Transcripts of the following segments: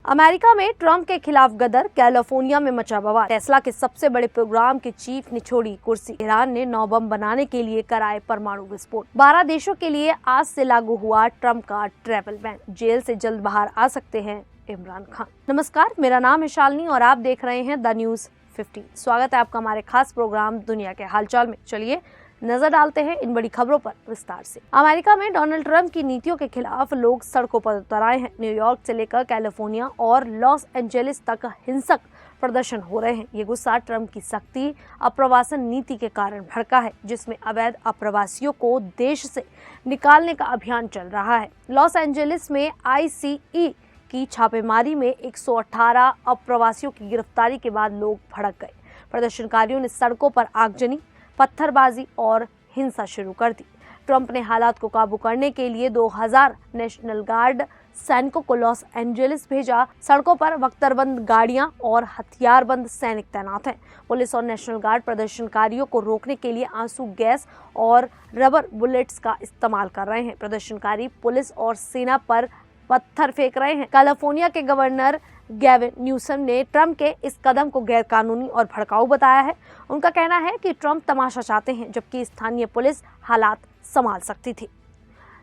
America में Trump के खिलाफ गदर, कैलिफोर्निया में मचा बवाल। टेस्ला के सबसे बड़े प्रोग्राम के चीफ ने छोड़ी कुर्सी। ईरान ने 9 बम बनाने के लिए कराए परमाणु विस्फोट। 12 देशों के लिए आज से लागू हुआ ट्रंप का ट्रैवल बैन। जेल से जल्द बाहर आ सकते हैं इमरान खान। नमस्कार, मेरा नाम है शालिनी और आप देख रहे हैं द न्यूज 15। स्वागत है आपका हमारे खास प्रोग्राम दुनिया के हालचाल में। चलिए नजर डालते हैं इन बड़ी खबरों पर विस्तार से। अमेरिका में डोनाल्ड ट्रंप की नीतियों के खिलाफ लोग सड़कों पर उतर आए हैं। न्यूयॉर्क से लेकर कैलिफोर्निया और लॉस एंजेलिस तक हिंसक प्रदर्शन हो रहे हैं। ये गुस्सा ट्रंप की सख्ती अप्रवासन नीति के कारण भड़का है, जिसमें अवैध अप्रवासियों को देश से निकालने का अभियान चल रहा है। लॉस एंजेलिस में ICE की छापेमारी में 118 अप्रवासियों की गिरफ्तारी के बाद लोग भड़क गए। प्रदर्शनकारियों ने सड़कों पर आगजनी, पत्थरबाजी और हिंसा शुरू कर दी। ट्रंप ने हालात को काबू करने के लिए 2000 नेशनल गार्ड सैनिकों को लॉस एंजेलिस भेजा। सड़कों पर बख्तरबंद गाड़ियां और हथियारबंद सैनिक तैनात हैं। पुलिस और नेशनल गार्ड प्रदर्शनकारियों को रोकने के लिए आंसू गैस और रबर बुलेट्स का इस्तेमाल कर रहे हैं। प्रदर्शनकारी पुलिस और सेना पर पत्थर फेंक रहे हैं। कैलिफोर्निया के गवर्नर गैविन न्यूसम ने ट्रंप के इस कदम को गैरकानूनी और भड़काऊ बताया है। उनका कहना है कि ट्रंप तमाशा चाहते हैं, जबकि स्थानीय पुलिस हालात संभाल सकती थी।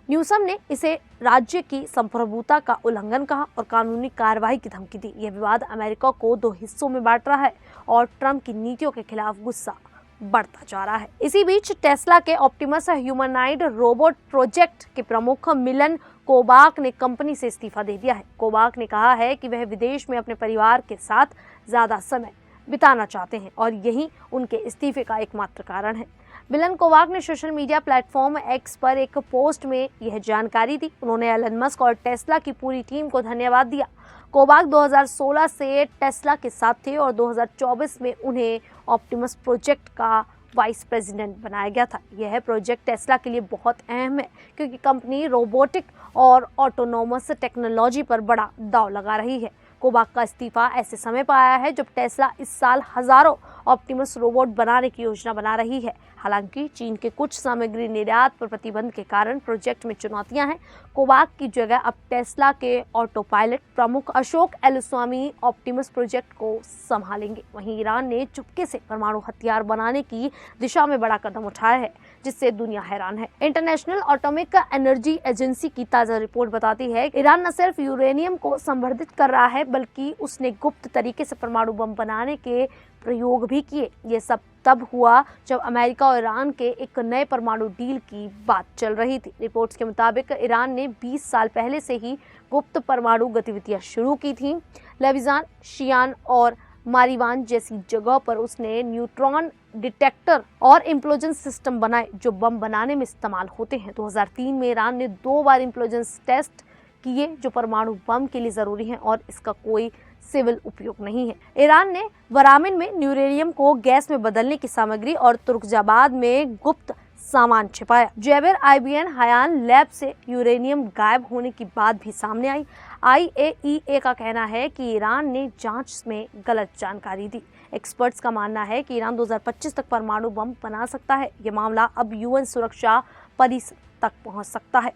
न्यूसम ने इसे राज्य की संप्रभुता का उल्लंघन कहा और कानूनी कार्रवाई की धमकी दी। यह विवाद अमेरिका को 2 हिस्सों में बांट रहा है और ट्रंप की नीतियों के खिलाफ गुस्सा बढ़ता जा रहा है। इसी बीच टेस्ला के ऑप्टिमस ह्यूमनॉइड रोबोट प्रोजेक्ट के प्रमुख मिलन कोबाक ने कंपनी से इस्तीफा दे दिया है। कोबाक ने कहा है कि वह विदेश में अपने परिवार के साथ ज्यादा समय बिताना चाहते हैं और यही उनके इस्तीफे का एकमात्र कारण है। मिलन कोबाक ने सोशल मीडिया प्लेटफॉर्म X पर एक पोस्ट में यह जानकारी दी। उन्होंने एलन मस्क और टेस्ला की पूरी टीम को धन्यवाद दिया। कोबाक 2016 से टेस्ला के साथ थे और 2024 में उन्हें ऑप्टिमस प्रोजेक्ट का वाइस प्रेसिडेंट बनाया गया था। यह प्रोजेक्ट टेस्ला के लिए बहुत अहम है, क्योंकि कंपनी रोबोटिक और ऑटोनोमस टेक्नोलॉजी पर बड़ा दांव लगा रही है। कोबाक का इस्तीफा ऐसे समय पर आया है जब टेस्ला इस साल हजारों ऑप्टिमस रोबोट बनाने की योजना बना रही है। हालांकि चीन के कुछ सामग्री निर्यात पर प्रतिबंध के कारण प्रोजेक्ट में चुनौतियां हैं। कोबाक की जगह अब टेस्ला के ऑटो पायलट प्रमुख अशोक एलुस्वामी ऑप्टिमस प्रोजेक्ट को संभालेंगे। वहीं ईरान ने चुपके से परमाणु हथियार बनाने की दिशा में बड़ा कदम उठाया है, जिससे दुनिया हैरान है। इंटरनेशनल एटॉमिक एनर्जी एजेंसी की ताजा रिपोर्ट बताती है कि ईरान न सिर्फ यूरेनियम को संवर्धित कर रहा है, बल्कि उसने गुप्त तरीके से परमाणु बम बनाने के प्रयोग भी किए। ये सब तब हुआ जब अमेरिका और ईरान के एक नए परमाणु डील की बात चल रही थी। रिपोर्ट्स के मुताबिक ईरान ने 20 साल पहले से ही गुप्त परमाणु गतिविधियां शुरू की थी। लेविजान, शियान और मारीवान जैसी जगह पर उसने न्यूट्रॉन डिटेक्टर और इम्प्लोजन सिस्टम बनाए, जो बम बनाने में इस्तेमाल होते हैं। 2003 में ईरान ने 2 बार इम्प्लोजन टेस्ट किए, जो परमाणु बम के लिए जरूरी हैं और इसका कोई सिविल उपयोग नहीं है। ईरान ने वरामिन में यूरेनियम को गैस में बदलने की सामग्री और तुर्कजाबाद में गुप्त सामान छिपाया। जेबर IBN हयान लैब से यूरेनियम गायब होने की बात भी सामने आई। IAEA का कहना है कि ईरान ने जांच में गलत जानकारी दी। एक्सपर्ट्स का मानना है कि ईरान 2025 तक परमाणु बम बना सकता है। ये मामला अब UN सुरक्षा परिषद तक पहुंच सकता है।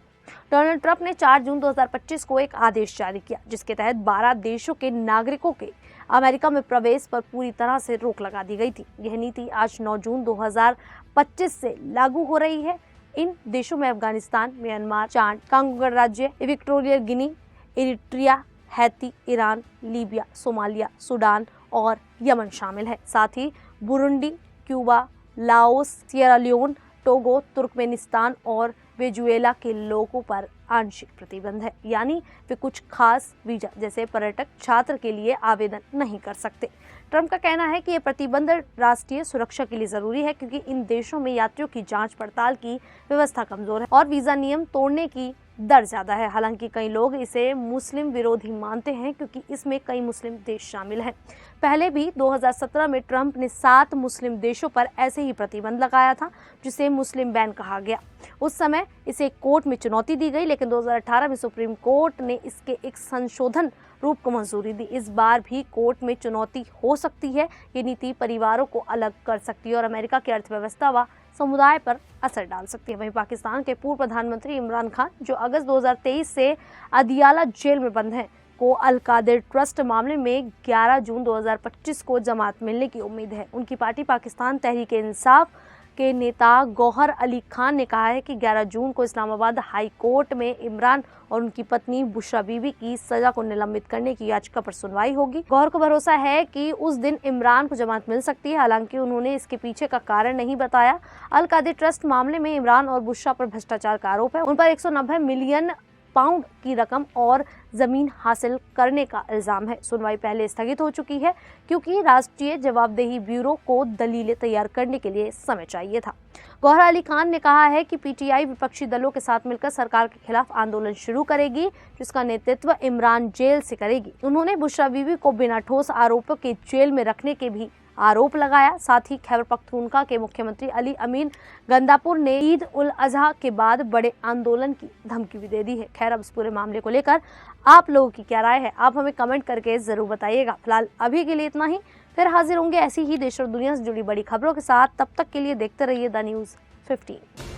डोनाल्ड ट्रंप ने 4 जून 2025 को एक आदेश जारी किया, जिसके तहत 12 देशों के नागरिकों के अमेरिका में प्रवेश पर पूरी तरह से रोक लगा दी गई थी। यह नीति आज 9 जून 2025 से लागू हो रही है। इन देशों में अफगानिस्तान, म्यांमार, चाड, कांगो गणराज्य, Equatorial Guinea, Eritrea, Haiti, Iran, Libya, Somalia, Sudan और यमन शामिल है। साथ ही Burundi, Cuba, Laos, Sierra Leone, Togo, Turkmenistan और वेजुएला के लोगों पर आंशिक प्रतिबंध है, यानी वे कुछ खास वीजा जैसे पर्यटक, छात्र के लिए आवेदन नहीं कर सकते। ट्रंप का कहना है कि यह प्रतिबंध राष्ट्रीय सुरक्षा के लिए जरूरी है, क्योंकि इन देशों में यात्रियों की जांच पड़ताल की व्यवस्था कमजोर है और वीजा नियम तोड़ने की दर ज्यादा है। हालांकि कई लोग इसे मुस्लिम विरोधी मानते हैं, क्योंकि इसमें कई मुस्लिम देश शामिल हैं। पहले भी 2017 में ट्रंप ने 7 मुस्लिम देशों पर ऐसे ही प्रतिबंध लगाया था, जिसे मुस्लिम बैन कहा गया। उस समय इसे कोर्ट में चुनौती दी गई, लेकिन 2018 में सुप्रीम कोर्ट ने इसके एक संशोधन रूप को मंजूरी दी। इस बार भी कोर्ट में चुनौती हो सकती है। ये नीति परिवारों को अलग कर सकती है और अमेरिका की अर्थव्यवस्था व समुदाय पर असर डाल सकती है। वहीं पाकिस्तान के पूर्व प्रधानमंत्री इमरान खान, जो अगस्त 2023 से अदियाला जेल में बंद हैं, को अल कादिर ट्रस्ट मामले में 11 जून 2025 को जमानत मिलने की उम्मीद है। उनकी पार्टी पाकिस्तान तहरीक इंसाफ के नेता गौहर अली खान ने कहा है कि 11 जून को इस्लामाबाद हाई कोर्ट में इमरान और उनकी पत्नी बुशरा बीबी की सजा को निलंबित करने की याचिका पर सुनवाई होगी। गौहर को भरोसा है कि उस दिन इमरान को जमानत मिल सकती है, हालांकि उन्होंने इसके पीछे का कारण नहीं बताया। अल कादिर ट्रस्ट मामले में इमरान और बुशरा पर भ्रष्टाचार का आरोप है। उन पर 190 मिलियन पाउंड की रकम और जमीन हासिल करने का इल्जाम है। सुनवाई पहले स्थगित हो चुकी है क्योंकि राष्ट्रीय जवाबदेही ब्यूरो को दलीलें तैयार करने के लिए समय चाहिए था। गौहर अली खान ने कहा है कि पीटीआई विपक्षी दलों के साथ मिलकर सरकार के खिलाफ आंदोलन शुरू करेगी, जिसका नेतृत्व इमरान जेल से करेगी। उन्होंने बुशरा बीबी को बिना ठोस आरोपों के जेल में रखने के भी आरोप लगाया। साथ ही खैबर पख्तूनख्वा के मुख्यमंत्री अली अमीन गंदापुर ने ईद उल अजहा के बाद बड़े आंदोलन की धमकी भी दे दी है। खैर, अब इस पूरे मामले को लेकर आप लोगों की क्या राय है, आप हमें कमेंट करके जरूर बताइएगा। फिलहाल अभी के लिए इतना ही, फिर हाजिर होंगे ऐसी ही देश और दुनिया से जुड़ी बड़ी खबरों के साथ। तब तक के लिए देखते रहिए द न्यूज़ 15।